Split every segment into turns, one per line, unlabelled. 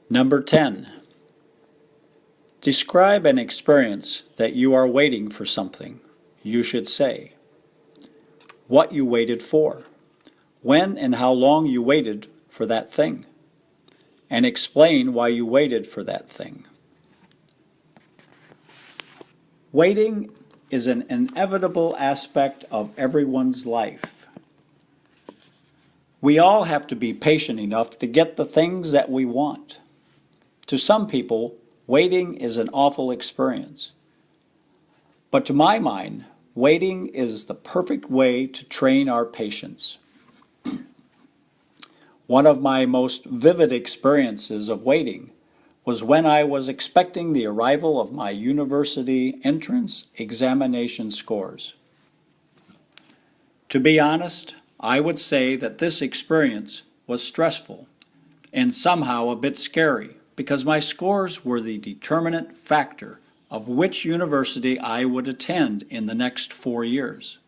Number 10. Describe an experience that you are waiting for something. You should say what you waited for, when and how long you waited for that thing, and explain why you waited for that thing. Waiting is an inevitable aspect of everyone's life. We all have to be patient enough to get the things that we want. To some people, waiting is an awful experience. But to my mind, waiting is the perfect way to train our patience. One of my most vivid experiences of waiting was when I was expecting the arrival of my university entrance examination scores. To be honest, I would say that this experience was stressful and somehow a bit scary because my scores were the determinant factor of which university I would attend in the next 4 years.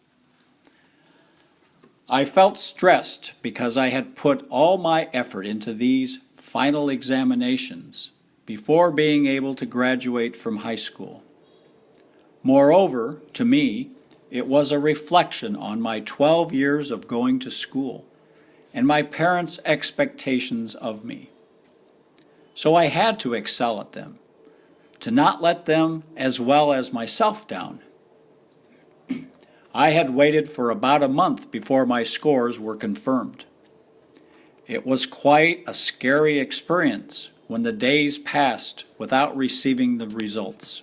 I felt stressed because I had put all my effort into these final examinations before being able to graduate from high school. Moreover, to me, it was a reflection on my 12 years of going to school and my parents' expectations of me. So I had to excel at them, to not let them as well as myself down. I had waited for about a month before my scores were confirmed. It was quite a scary experience when the days passed without receiving the results.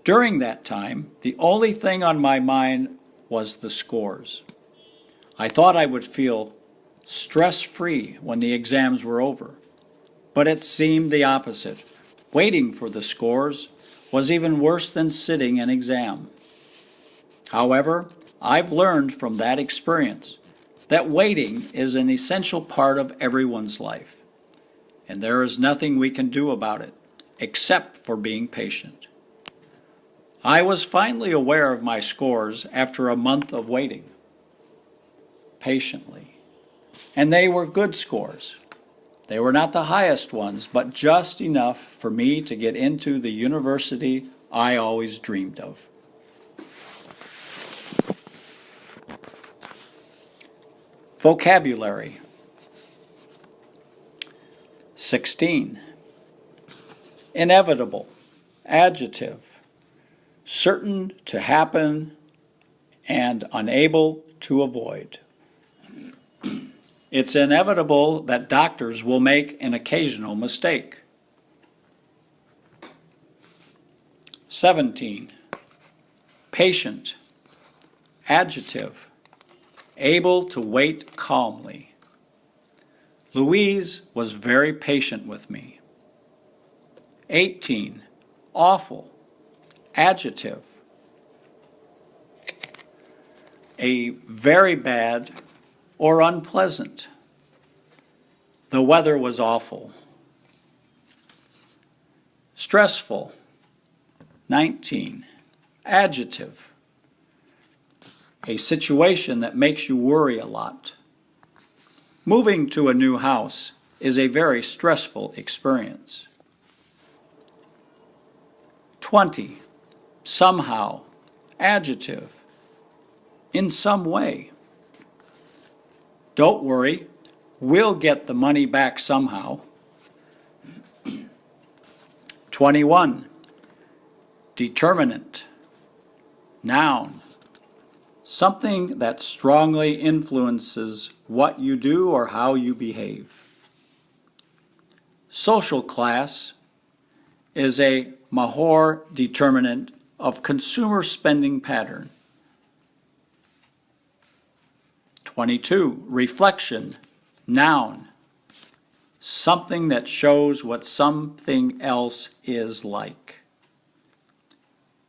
During that time, the only thing on my mind was the scores. I thought I would feel stress-free when the exams were over, but it seemed the opposite. Waiting for the scores was even worse than sitting an exam. However, I've learned from that experience that waiting is an essential part of everyone's life, and there is nothing we can do about it except for being patient. I was finally aware of my scores after a month of waiting patiently, and they were good scores. They were not the highest ones, but just enough for me to get into the university I always dreamed of. Vocabulary. 16. Inevitable, adjective, certain to happen and unable to avoid. It's inevitable that doctors will make an occasional mistake. 17. Patient, adjective, able to wait calmly. Louise was very patient with me. 18. Awful, adjective, a very bad or unpleasant. The weather was awful. Stressful. 19. Adjective. A situation that makes you worry a lot. Moving to a new house is a very stressful experience. 20. Somehow. Adjective. In some way. Don't worry, we'll get the money back somehow. 21. Determinant, noun, something that strongly influences what you do or how you behave. Social class is a Mahor determinant of consumer spending pattern. 22. Reflection, noun, something that shows what something else is like.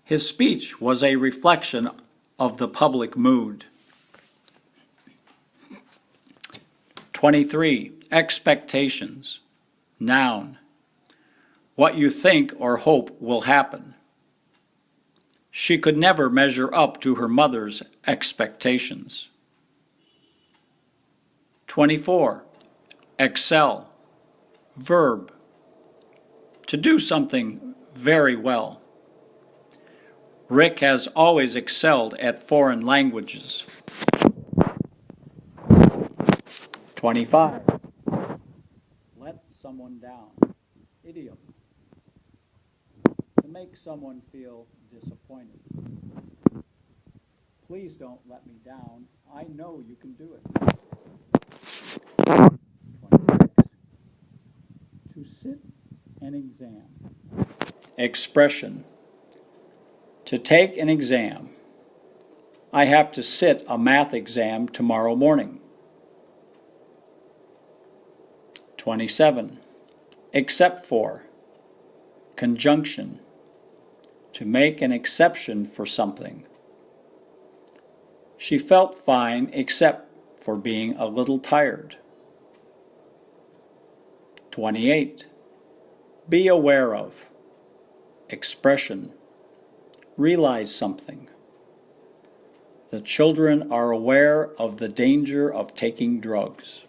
His speech was a reflection of the public mood. 23. Expectations, noun, what you think or hope will happen. She could never measure up to her mother's expectations. 24. Excel. Verb. To do something very well. Rick has always excelled at foreign languages. 25. Let someone down. Idiom. To make someone feel disappointed. Please don't let me down. I know you can do it. 26. To sit an exam. Expression. To take an exam. I have to sit a math exam tomorrow morning. 27. Except for. Conjunction. To make an exception for something. She felt fine except for being a little tired. 28. Be aware of. Expression. Realize something. The children are aware of the danger of taking drugs.